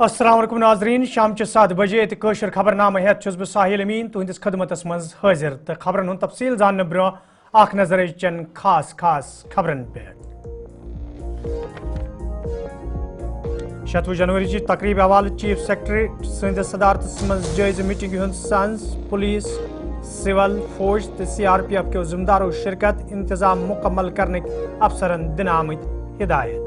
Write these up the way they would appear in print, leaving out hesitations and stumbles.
अस्सलाम वालेकुम नाजरीन शाम 7 बजे कशर खबरनामा हेत छुस बह साहिल अमीन तुहंदिस खदमतस मज हाजिर तो खबरन हुंद तफसील जानने ब्रो आख नजर चन खास खबरन पे 7 जनवरी की तकरीब हवाले चीफ सेक्रेटरी सदस सदारत मज जायज़ मीटिंग हुंद सांस पुलिस सिविल फौज तो CRPF के जिम्मेदारों शिरकत इंतजाम मुकम्मल करने अफसरन दिन आमद हिदायत।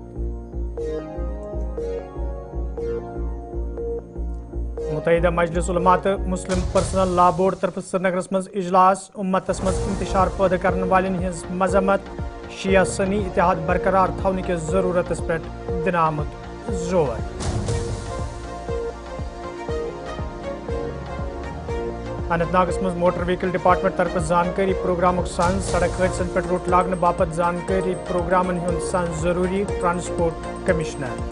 मुतहिदा मजलिस उलमा तो मुस्लिम पर्सनल लॉ बोर्ड तरफ श्रीनगरस मज इजलास उम्मतस मज इंतशार पैदा करने वालन हज मजम्मत शिया सनी इतिहाद बरकरार थवने की जरूरत पे दिन आमद जोर। अनंतनागस मज मोटर व्हीकल डिपार्टमेंट तरफ जानकारी प्रोग्राम सन सड़क हादसन पे रोट लागने बापत जानकारी प्रोग्रामन हुंद सन जरूरी ट्रांसपोर्ट कमिश्नर।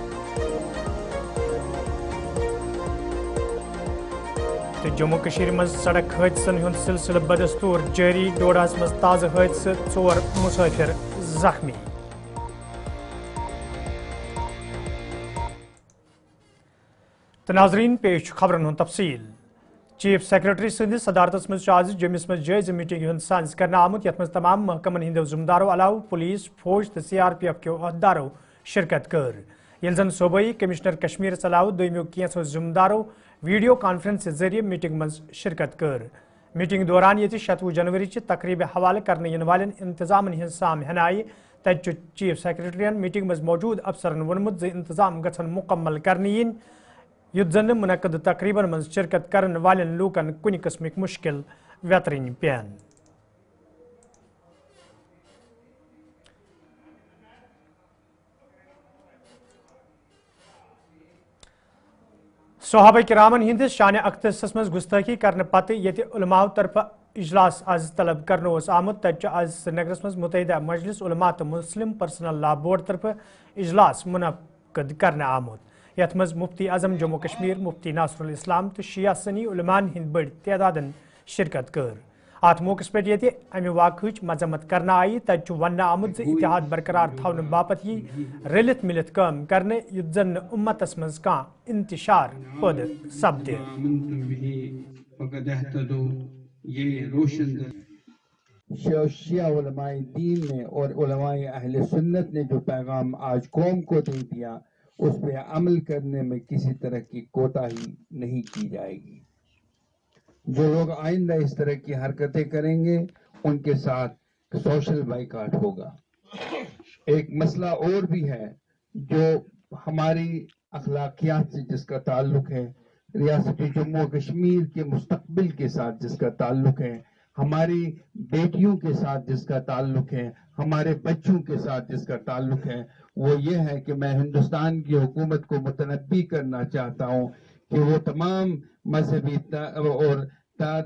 तो जम्मू कश्मीर मज सड़क हादसन हुंद सिलसिल बदस्तूर जारी डोडास मज ताज़ा हादसा 4 मुसाफिर जख्मी। तो नाजरीन पेश खबरन हुंद तफसील चीफ सेक्रेटरी सदस सदारत मज आज जम्मस मज जायज़ मीटिंग हुंद सांस करना आमुत यथ मज तमाम महकमन हिंदो जिम्मेदारों अलाव पुलिस फौज तो CRPF के अहदेदारों शिरकत कर यिल जन सूबाई कमिश्नर कश्मीर अलाव दोमियों कैंसो जिम्मेदारों वीडियो कॉन्फ्रेंस के जरिए मीटिंग मज शिरकत कर। मीटिंग दौरान ये 7 जनवरी तकरीब हवाले करने इन वाले इंतजाम हिंद साम हन आई तत चीफ सेक्रेटरियन मीटिंग मज मौजूद अफसरन वोनमुत इंतजाम गछन मुकम्मल करने इन युद्ध जन मुनक़द तकरीबन मज शिरकत करने वाले लूकन कुन किस्मिक मुश्किल वेतरन पेन। सहाबा किरामन हिंदिस शान अख्तस मज गुस्ताखी करने पत ये उलमाओं तरफ इजलास आज तलब करने आमुत तत आज श्रीनगरस मज मुतहिदा मजलिस उलमा तो मुस्लिम पर्सनल लॉ बोर्ड तरफ इजलास मुनक़द करने आमुत यथ मज मुफ्ती आजम जम्मू कश्मीर मुफ्ती नासरुल इस्लाम तो शिया सनी उलमान हिंद बड़ तादादन शिरकत कर। अत मौके पे ये अमि वाक़ मजम्मत करना आई तत वन आमुत इतिहाद बरकरार थवन बापत यी रलित मिलित काम करने युद्ध जन उम्मतस मज का इंतशार पैदा सपदे। शिया उलमाए दीन ने और उलमाए अहले सुन्नत ने जो पैगाम आज कौम को दे दिया उस पर अमल करने में किसी तरह की कोताही नहीं की जाएगी। जो लोग आइंदा इस तरह की हरकतें करेंगे उनके साथ सोशल बाइकाट होगा। एक मसला और भी है जो हमारी अखलाकियात से जिसका ताल्लुक है, रियासत जम्मू कश्मीर के मुस्तकबिल के साथ जिसका ताल्लुक है, हमारी बेटियों के साथ जिसका ताल्लुक है, हमारे बच्चों के साथ जिसका ताल्लुक है, वो ये है कि मैं हिंदुस्तान की हुकूमत को मुतनब्बी करना चाहता हूँ कि वो तमाम मजहबी और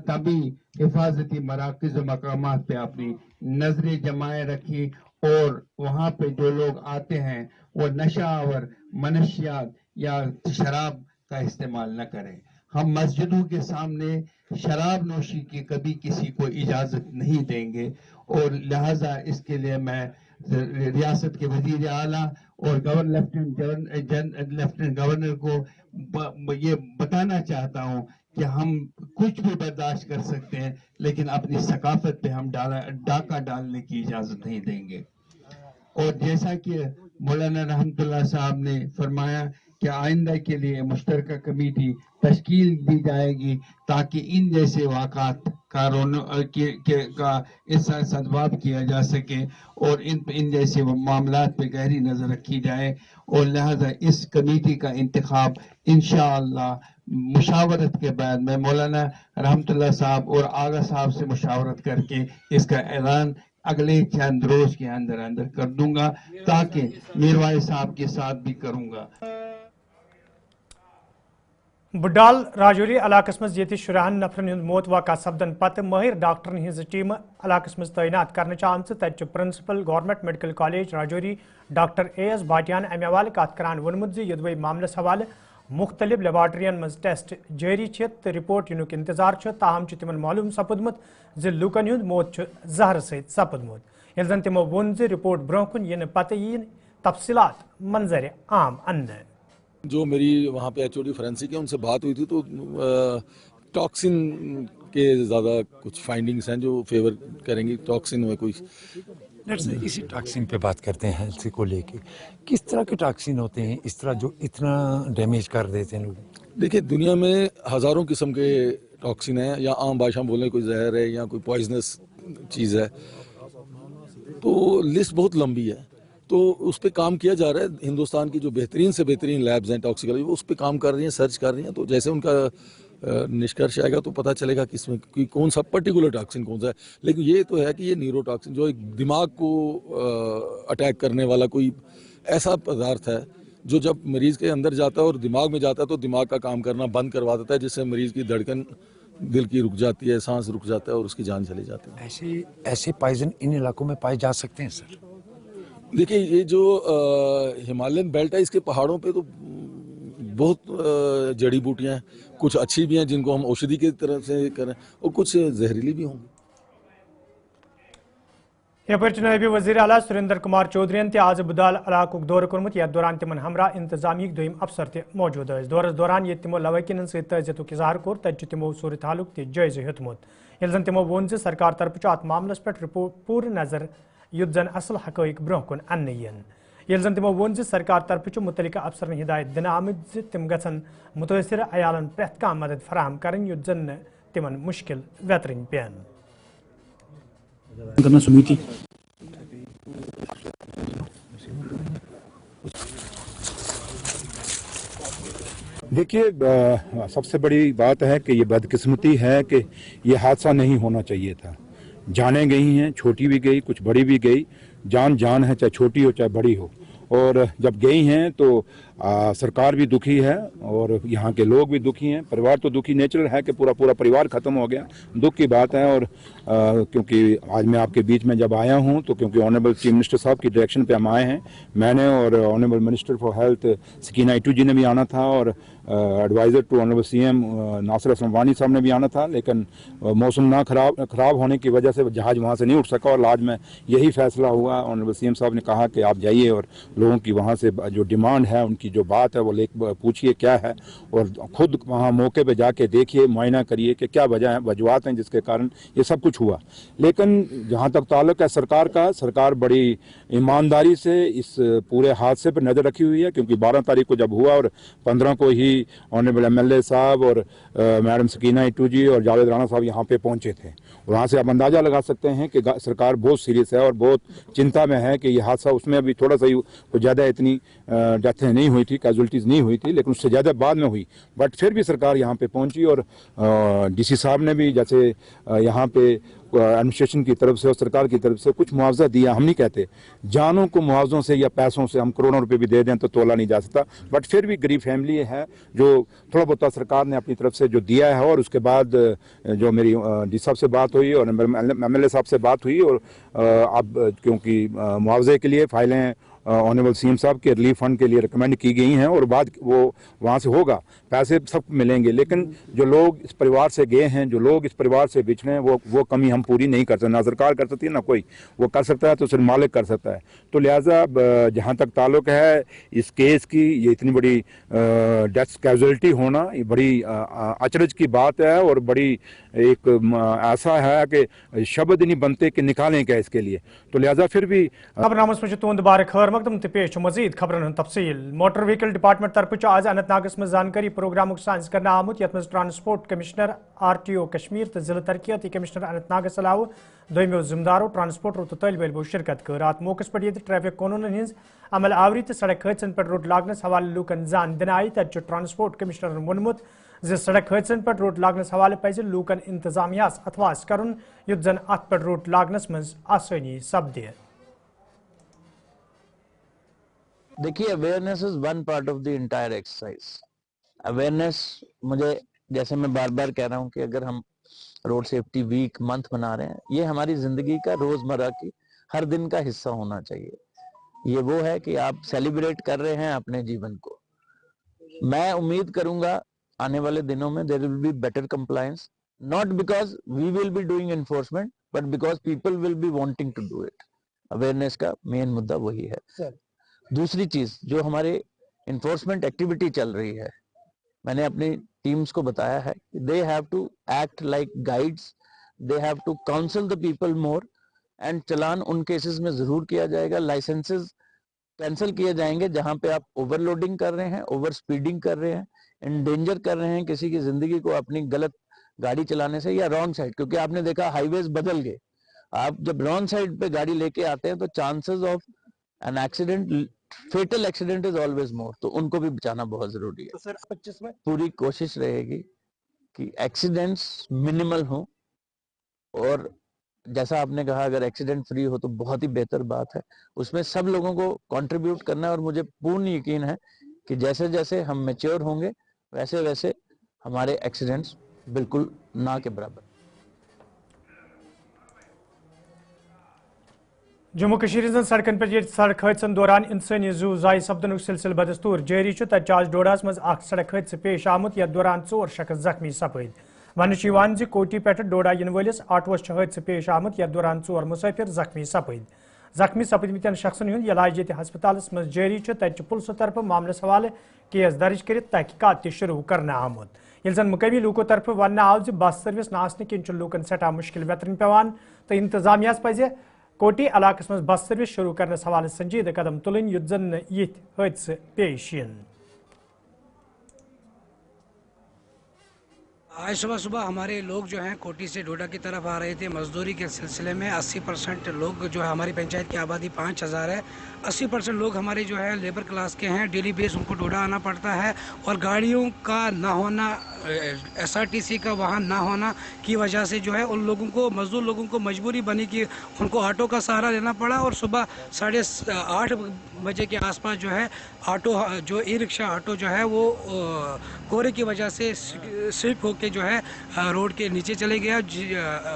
तभी हिफाजती मराकज़ मकामात पे अपनी नजरें जमाए रखी और वहाँ पे जो लोग आते हैं वो नशा और मनशियात या शराब का इस्तेमाल न करें। हम मस्जिदों के सामने शराब नोशी की कभी किसी को इजाजत नहीं देंगे और लिहाजा इसके लिए मैं रियासत के वजीर आला और लेफ्टिनेंट गवर्नर को ये बताना चाहता हूँ कि हम कुछ भी बर्दाश्त कर सकते हैं लेकिन अपनी सकाफत पे हम डाका डालने की इजाजत नहीं देंगे। और जैसा कि मौलाना रहमतुल्लाह साहब ने फरमाया कि आइंदा के लिए मुश्तरका कमेटी तश्कील दी जाएगी ताकि इन जैसे वाक़ात का इसका सद्भाव किया जा सके और इन जैसे मामलात पे गहरी नज़र रखी जाए और लिहाजा इस कमेटी का इंतखाब इंशाअल्लाह मुशावरत के बाद मैं मौलाना रहमतुल्लाह साहब और आगा साहब से मुशावरत करके इसका ऐलान अगले चंद रोज के अंदर अंदर कर दूंगा ताकि मीरवाइज साहब के साथ भी करूंगा। बुडाल राजौरी इलाकस मज ये शुराहन नफरन हुंद मौत वाक़ा सपदन पत माहिर डॉक्टरन हिंज टीम इलाकस मज तैनात करने आम तत principal government medical college Rajouri doctor AS भाटियान अमे हवाले कत करान वोनमुत युदवई मामलस हवाले मुख्तलिफ लेबार्ट्रियन मज टेस्ट जारी तो रिपोर्ट युनुक इंतजार ताहम तिमन मालूम सपुदमुत ज लूकन हुंद मौत जहर सहित सपुदमुत ये जन तिमो वोन ज रिपोर्ट ब्रोह कुन यिन पत यीन तफसीलात मंजर आम अन्न। جو میری وہاں پہ HOD فورینسک ہے ان سے بات ہوئی تھی تو ٹاکسن کے زیادہ کچھ فائنڈنگز ہیں جو فیور کریں گی. ٹاکسن میں کوئی اسی ٹاکسین پہ بات کرتے ہیں ہیلتھ کو لے کے. کس طرح کے ٹاکسین ہوتے ہیں اس طرح جو اتنا ڈیمیج کر دیتے ہیں لوگ؟ دیکھیں دنیا میں ہزاروں قسم کے ٹاکسن ہیں, یا عام بھاشا بولیں کوئی زہر ہے یا کوئی پوائزنس چیز ہے, تو لسٹ بہت لمبی ہے. تو اس پہ کام کیا جا رہا ہے. ہندوستان کی جو بہترین سے بہترین لیبز ہیں ٹاکسیکولوجی وہ اس پہ کام کر رہی ہیں, سرچ کر رہی ہیں. تو جیسے ان کا نشکرش آئے گا تو پتہ چلے گا کہ اس میں کون سا پرٹیکولر ٹاکسن کون سا ہے. لیکن یہ تو ہے کہ یہ نیورو ٹاکسن جو ایک دماغ کو اٹیک کرنے والا کوئی ایسا پدارتھ ہے جو جب مریض کے اندر جاتا ہے اور دماغ میں جاتا ہے تو دماغ کا کام کرنا بند کروا دیتا ہے, جس سے مریض کی دھڑکن دل کی رک جاتی ہے, سانس رک جاتا ہے اور اس کی جان چلی جاتی ہے. ایسے پائزن ان علاقوں میں پائے جا سکتے ہیں سر؟ دیکھیے یہ جو ہمالین بیلٹ ہے اس کے پہاڑوں پہ تو بہت جڑی بوٹیاں ہیں. کچھ اچھی بھی ہیں جن کو ہم اوشدھی کی طرف سے کریں, اور کچھ زہریلی بھی ہوں. یپر نائب وزیر اعلیٰ سریندر کمار چودھری آز بدال علاقہ دورہ کورمت یتھ دوران تمن ہمراہ انتظامیہ دویم افسر تہ موجود ث. دورس دوران یہ تمو لواحقین ست تعزیت اظہار کور تت تمو صورت حالک تہ جائزہ ہیوتمت. یل زن تمو وون سرکار طرف ات معاملس پہ پور نظر یت زن اصل حقائق برہ کن ان ین. یل زن تمو وون سرکار طرف متعلقہ افسرن ہدایت دن آمت تم گھن متاثرہ عیالن پریت کھانا مدد فراہم کریں یت زن تمن مشکل ویترن پین. دیکھیے سب سے بڑی بات ہے کہ یہ بدقسمتی ہے کہ یہ حادثہ نہیں ہونا چاہیے تھا. جانیں گئی ہیں, چھوٹی بھی گئی کچھ بڑی بھی گئی. جان ہے, چاہے چھوٹی ہو چاہے بڑی ہو. اور جب گئی ہیں تو سرکار بھی دکھی ہے اور یہاں کے لوگ بھی دکھی ہیں. پریوار تو دکھی نیچرل ہے کہ پورا پریوار ختم ہو گیا, دکھ کی بات ہے. اور کیونکہ آج میں آپ کے بیچ میں جب آیا ہوں تو کیونکہ آنریبل چیف منسٹر صاحب کی ڈائریکشن پہ ہم آئے ہیں, میں نے اور honourable minister for health Sakina Itoo ji نے بھی آنا تھا, اور advisor to honourable CM Nasir Hassan Wani Sahab نے بھی آنا تھا. لیکن موسم نہ خراب ہونے کی وجہ سے جہاز وہاں سے نہیں اٹھ سکا, اور آج میں یہی فیصلہ ہوا. آنریبل CM صاحب نے کہا کہ آپ جائیے اور لوگوں کی وہاں سے جو ڈیمانڈ ہے, ان کی جو بات ہے وہ پوچھیے کیا ہے, اور خود وہاں موقع پہ جا کے دیکھیے, معائنہ کریے کہ کیا وجوہات ہیں جس کے کارن یہ سب کچھ ہوا. لیکن جہاں تک تعلق ہے سرکار کا, سرکار بڑی ایمانداری سے اس پورے حادثے پہ نظر رکھی ہوئی ہے. کیونکہ 12 تاریخ کو جب ہوا اور 15 کو ہی آنریبل MLA صاحب اور میڈم سکینہ ایٹو جی اور جاوید رانا صاحب یہاں پہ پہنچے تھے. وہاں سے آپ اندازہ لگا سکتے ہیں کہ سرکار بہت سیریس ہے اور بہت چنتا میں ہے کہ یہ حادثہ, اس میں ابھی تھوڑا سا کوئی زیادہ اتنی ڈیتھیں نہیں ہوئی تھی, کیجولٹیز نہیں ہوئی تھی, لیکن اس سے زیادہ بعد میں ہوئی. بٹ پھر بھی سرکار یہاں پہ پہنچی, اور DC صاحب نے بھی جیسے یہاں پہ ایڈمنسٹریشن کی طرف سے اور سرکار کی طرف سے کچھ معاوضہ دیا. ہم نہیں کہتے جانوں کو معاوضوں سے یا پیسوں سے ہم کروڑوں روپے بھی دے دیں تو تولا نہیں جا سکتا, بٹ پھر بھی غریب فیملی ہے جو تھوڑا بہت سرکار نے اپنی طرف سے جو دیا ہے. اور اس کے بعد جو میری DC صاحب سے بات ہوئی اور MLA صاحب سے بات ہوئی, اور اب کیونکہ معاوضے کے لیے فائلیں آنریبل CM صاحب کے ریلیف فنڈ کے لیے ریکمینڈ کی گئی ہیں, اور بعد وہ وہاں سے ہوگا, پیسے سب ملیں گے. لیکن جو لوگ اس پریوار سے گئے ہیں, جو لوگ اس پریوار سے بچھڑے ہیں, وہ کمی ہم پوری نہیں کر سکتے. نہ سرکار کر سکتی ہے, نہ کوئی. وہ کر سکتا ہے تو صرف مالک کر سکتا ہے. تو لہٰذا جہاں تک تعلق ہے اس کیس کی, یہ اتنی بڑی ڈیتھ کیجولٹی ہونا یہ بڑی اچرج کی بات ہے, اور بڑی ایک ایسا ہے کہ شبد نہیں بنتے کہ نکالیں کیا اس کے لیے. تو لہٰذا پھر بھی خبرنامس میں تہد بار خیر مقدم تو پیش مزید خبرن ہند تفصیل. موٹر وہیکل ڈپارٹمنٹ طرف آج اننت ناگس میں جانکاری پروگرام سائنس کرنا آمت, یت مز ٹرانسپورٹ کمشنر RTO کشمیر تو ضلع ترقیاتی کمشنر اننت ناگس علاوہ دویمو ذمہ دارو ٹرانسپورٹرو تو طالب علمو شرکت کر. ات موقع پر یہ ٹریفک قانون ہز عمل آوری تو سڑک حادثن پر روٹ لاگنس حوالہ لوکن زان دن آئی. تت ٹرانسپورٹ کمشنر وونمت زِ سڑک حادثن پر روٹ لاگنس حوالہ پزِ لوکن انتظامیہ اتواس کرن یت زن ات پر روٹ لاگنس مز آسانی سپدِ. دیکھیے awareness is one part of the entire exercise. Awareness مجھے جیسے میں بار بار کہہ رہا ہوں کہ اگر ہم روڈ سیفٹی ویک منتھ منا رہے ہیں, یہ ہماری زندگی کا روزمرہ کی ہر دن کا حصہ ہونا چاہیے. یہ وہ ہے کہ آپ سیلیبریٹ کر رہے ہیں اپنے جیون کو. میں امید کروں گا آنے والے دنوں میں there will be better compliance, not because we will be doing enforcement but because people will be wanting to do it. Awareness کا مین مدعا وہی ہے. دوسری چیز جو ہمارے इन्फोर्समेंट एक्टिविटी चल रही है, मैंने अपनी टीम्स को बताया है they have to act like guides, they have to counsel the people more, and challan उन केसेस में जरूर किया जाएगा, लाइसेंसेस कैंसिल किए जाएंगे जहां पे आप ओवरलोडिंग कर रहे हैं, ओवर स्पीडिंग कर रहे हैं, इंडेंजर कर रहे हैं किसी की जिंदगी को अपनी गलत गाड़ी चलाने से, या रॉन्ग साइड, क्योंकि आपने देखा हाईवेज बदल गए, आप जब रॉन्ग साइड पे गाड़ी लेके आते हैं तो chances of an accident, fatal accident is always more, तो उनको भी बचाना बहुत जरूरी है। तो सर 25 में पूरी कोशिश रहेगी कि एक्सीडेंट्स मिनिमल हो, और जैसा आपने कहा अगर एक्सीडेंट फ्री हो तो बहुत ही बेहतर बात है, उसमें सब लोगों को कंट्रीब्यूट करना है, और मुझे पूर्ण यकीन है कि जैसे जैसे हम मैच्योर होंगे वैसे वैसे हमारे एक्सीडेंट्स बिल्कुल ना के बराबर। जम्मू कश्मीर सड़कन पे सड़क हादसन दौरान इंसानी जू जाय सपदन सिलसिल बदस्तूर जारी तत आज डोडास मज सड़क हादसे पेश आमुत यथ दौरान 4 शख्स जख्मी सपद। वन कोटी पे डोडा इन वलिस आटोस हादसे पेश आमुत यथ दौरान 4 मुसाफिर जख्मी सपद। जख्मी सपदमत शख्सन इलाज ये हस्पताल मज जारी तत पुलिस तरफ मामलस हवाले केस दर्ज कर तहकीकात शुरू करना आमुत। ये जन मुकमी लूको तरफ वन आव बस सर्विस न किन लूकन सठा मुश्किल वेतरन पेवान तो इंतजामिया पजे कोटी इलाकस मज बस सर्विस शुरू करने हवाले संजीदा कदम तुलन युत जन यिथ हादसे पेश यन। आज सुबह सुबह हमारे लोग जो हैं कोटी से डोडा की तरफ आ रहे थे मजदूरी के सिलसिले में। 80% लोग जो है, हमारी पंचायत की आबादी 5000 है, 80% लोग हमारे जो है लेबर क्लास के हैं, डेली बेस उनको डोडा आना पड़ता है, और गाड़ियों का ना होना, SRTC का वाहन ना होना की वजह से जो है उन लोगों को, मजदूर लोगों को मजबूरी बनी कि उनको ऑटो का सहारा लेना पड़ा, और सुबह 8:30 बजे के आसपास जो है ऑटो, जो ई रिक्शा ऑटो जो है वो कोहरे की वजह से स्लिप होके जो है रोड के नीचे चले गया।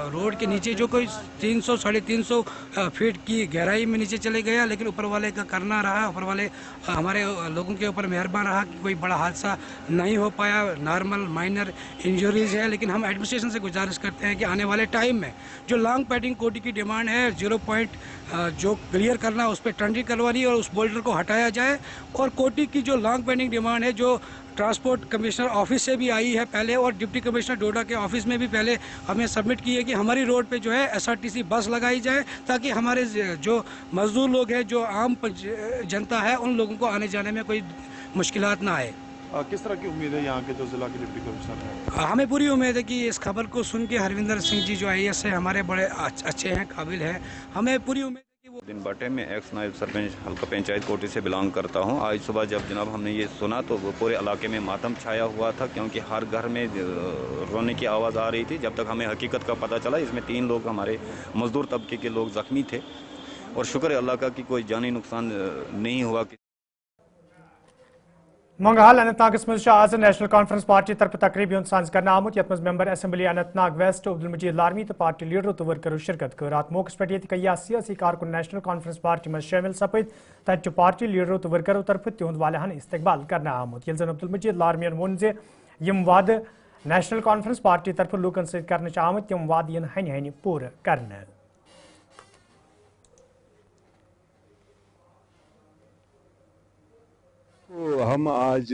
रोड के नीचे जो कोई 300 साढ़े 300 फीट की गहराई में नीचे चले गया, लेकिन ऊपर वाले का करना रहा, ऊपर वाले हमारे लोगों के ऊपर मेहरबान रहा कि कोई बड़ा हादसा नहीं हो पाया, नॉर्मल माइनर इंजरीज है। लेकिन हम एडमिनिस्ट्रेशन से गुजारिश करते हैं कि आने वाले टाइम में जो लॉन्ग पैडिंग कोटी की डिमांड है 0 पॉइंट जो क्लियर करना, उस पर टेंडरिंग करवानी और उस बोल्डर को हटाया जाए। और कोटी की जो लॉन्ग पेंडिंग डिमांड है जो ट्रांसपोर्ट कमिश्नर ऑफिस से भी आई है पहले, और डिप्टी कमिश्नर डोडा के ऑफिस में भी पहले हमें सबमिट की है कि हमारी रोड पे जो है SRTC बस लगाई जाए, ताकि हमारे जो मजदूर लोग हैं, जो आम जनता है, उन लोगों को आने जाने में कोई मुश्किलात ना आए। किस तरह की उम्मीद है यहाँ के जो जिला के डिप्टी कमिश्नर हैं? हमें पूरी उम्मीद है कि इस खबर को सुन के हरविंदर सिंह जी जो IAS है हमारे बड़े अच्छे हैं, काबिल हैं, हमें पूरी उम्मीद है कि वो दिन बाटे में एक्स नायब सरपंच हल्का पंचायत कोटी से बिलोंग करता हूं। आज सुबह जब जनाब हमने ये सुना तो पूरे इलाके में मातम छाया हुआ था, क्योंकि हर घर में रोने की आवाज़ आ रही थी। जब तक हमें हकीकत का पता चला, इसमें 3 लोग हमारे मजदूर तबके के लोग जख्मी थे, और शुक्र है अल्लाह का कि कोई जानी नुकसान नहीं हुआ। मंगहाल अनंतनाग मज आज नेशनल कॉन्फ्रेंस पार्टी तरफ तकरीब सांस कर आमुत यथ member assembly Anantnag west Abdul Majeed Larmi तो पार्टी लीडर तो वर्करों शिरकत कर। अत मौके पे कई सियासी कारकुन नेशनल कॉन्फ्रेंस पार्टी मज शामिल सपद, तत पार्टी लीडरों तो वर्करों तरफ तिहद वालहन इस्तकबाल करना आमुत। ये अब्दुल मजीद लारमियन वोन जे यम वाद नेशनल कॉन्फ्रेंस पार्टी तरफ लूकन सत कर आमुत तम वाद इन हन हन पूर कर। तो हम आज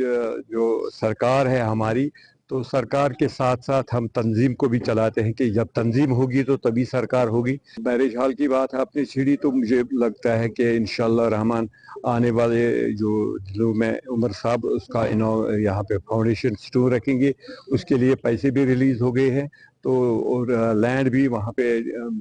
जो सरकार है हमारी, तो सरकार के साथ साथ हम तंजीम को भी चलाते हैं कि जब तंजीम होगी तो तभी सरकार होगी। मैरिज हॉल की बात आपने छेड़ी, तो मुझे लगता है कि इंशाअल्लाह रहमान आने वाले जो दिनों में उमर साहब उसका यहाँ पे फाउंडेशन स्टोर रखेंगे, उसके लिए पैसे भी रिलीज हो गए हैं। तो और लैंड भी वहाँ पे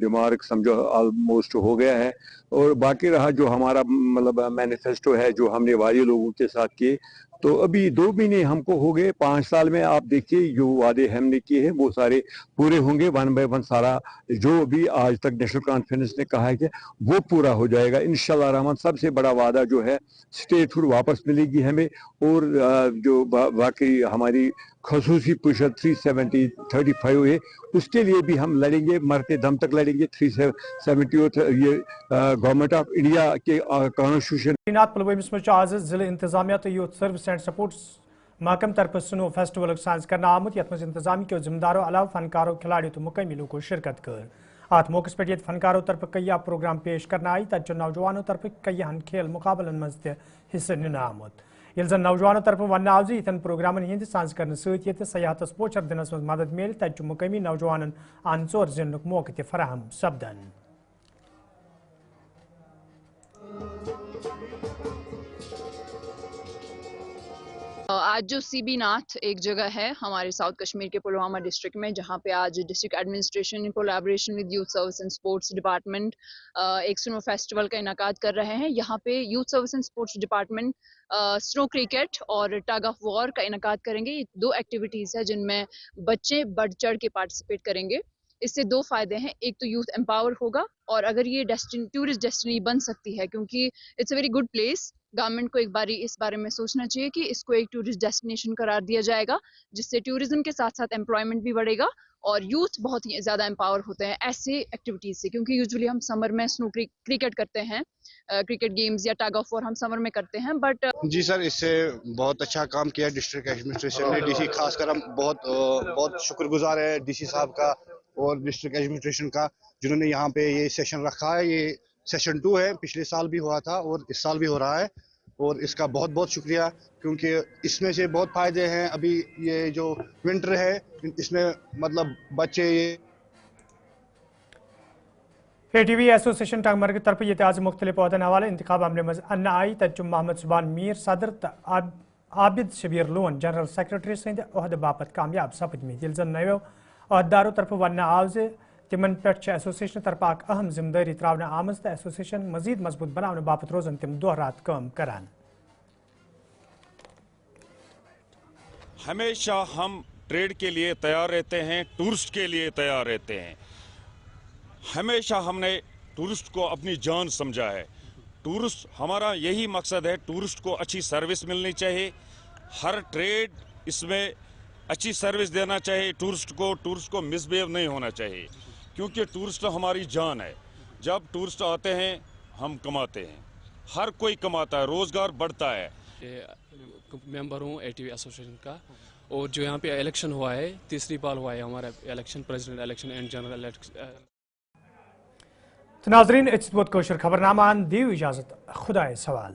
डिमार्क समझो ऑलमोस्ट हो गया है। और बाकी रहा जो हमारा मतलब मैनिफेस्टो है जो हमने वाले लोगों के साथ किए, तो अभी 2 महीने हमको हो गए। 5 साल में आप देखिए जो वादे हमने किए हैं वो सारे पूरे होंगे, 1 बाय 1 सारा जो भी आज तक नेशनल कॉन्फ्रेंस ने कहा है कि वो पूरा हो जाएगा इंशाल्लाह रहमान। सबसे बड़ा वादा जो है स्टेटहुड वापस मिलेगी हमें, और जो बाकी हमारी खसूसी पुशर 370-35 है उसके लिए भी हम लड़ेंगे, मरते दम तक लड़ेंगे। 370 ये गवर्नमेंट ऑफ इंडिया के कॉन्स्टिट्यूशन। पुलवामा मज आज जिले इंतजामिया तो यूथ सर्विस एंड सपोर्ट्स महकम तरफ स्नो फेस्टिवल सांस कर आमुत, यथ मज इंतजामी के जिम्मेदारों अलावा फनकारों खिलाड़ियों तो मुकमी लूको शिरकत कर। अत मौके पे फनकारों तरफ कई प्रोग्राम पेश करना आई, तत नौजवानों तरफ कई खेल मुकाबलन मज हिस्से निन आमुत। یل زن نوجوانوں طرف ون آو زن پروگرامن ہند سانز کرنے ست سیاحت پوچھر دنس مز مدد مل تت مقامی نوجوانن ان ژور زینک موقع تہ فراہم سپدن. آج جو سی بی ناتھ ایک جگہ ہے ہمارے ساؤتھ کشمیر کے پلوامہ ڈسٹرکٹ میں، جہاں پہ آج district administration in collaboration with youth service and sports department ایک سنو فیسٹیول کا انعقاد کر رہے ہیں. یہاں پہ youth service and sports department سنو کرکٹ اور ٹگ آف وار کا انعقاد کریں گے. یہ 2 ایکٹیویٹیز ہیں جن میں بچے بڑھ چڑھ کے پارٹیسپیٹ کریں گے. اس سے 2 فائدے ہیں. ایک تو یوتھ امپاور ہوگا، اور اگر یہ ٹورسٹ ڈیسٹنی بن سکتی ہے کیونکہ it's a very good place. Government کو ایک باری اس بارے میں سوچنا چاہیے کہ اس کو ایک ٹورسٹ ڈیسٹینیشن قرار دیا جائے گا، جس سے ٹورزم کے ساتھ ساتھ امپلائمنٹ بھی بڑھے گا اور یوتھ بہت ہی زیادہ امپاور ہوتے ہیں ایسے ایکٹیویٹیز سے. کیونکہ یوزولی ہم سمر میں سنو کرکٹ کرتے ہیں، کرکٹ گیمز یا ٹگ آف وار ہم سمر میں کرتے ہیں. بٹ جی سر، اس سے بہت اچھا کام کیا ڈسٹرکٹ ایڈمنسٹریشن نے. ڈی سی خاص کر ہم بہت شکر گزار ہے ڈی سی صاحب کا اور ڈسٹرکٹ ایڈمنسٹریشن کا، جنہوں نے یہاں پہ یہ سیشن رکھا ہے. یہ سیشن 2 ہے، پچھلے سال بھی ہوا تھا اور اس سال بھی ہو رہا ہے، اور اس کا بہت بہت شکریہ. کیونکہ اس میں سے بہت فائدے ہیں. ابھی یہ جو ونٹر ہے اس میں مطلب بچے اے ٹی وی ایسوسیشن ٹنگ مرگ طرف یہ آج مختلف عہدن حوالہ انتخاب عملے مز ان آئی. تت محمد زبان میر صدر تو عابد شبیر لون جنرل سیکرٹری سند عہدہ باپت کامیاب سپدمت. یل زن نوو عہدیدارو طرف ون آو تمن پہ ایسوسیشن طرف اخ اہم ذمہ داری تراؤن آمز تو ایسوسیشن مزید مضبوط بنانے باپت روزن تم دہ رات کام کران. ہمیشہ ہم ٹریڈ کے لیے تیار رہتے ہیں، ٹورسٹ کے لیے تیار رہتے ہیں. ہمیشہ ہم نے ٹورسٹ کو اپنی جان سمجھا ہے. ٹورسٹ ہمارا یہی مقصد ہے، ٹورسٹ کو اچھی سروس ملنی چاہیے. ہر ٹریڈ اس میں اچھی سروس دینا چاہیے ٹورسٹ کو مس بیہیو نہیں ہونا چاہیے، کیونکہ ٹورسٹ ہماری جان ہے. جب ٹورسٹ آتے ہیں ہم کماتے ہیں، ہر کوئی کماتا ہے، روزگار بڑھتا ہے. ممبر ہوں اے ٹی وی ایسوسیشن کا، اور جو یہاں پہ الیکشن ہوا ہے، تیسری بار ہوا ہے ہمارا election, president election and general election. ناظرین اچھت بود کوشر خبرنامہ دیو اجازت، خدائے سوال.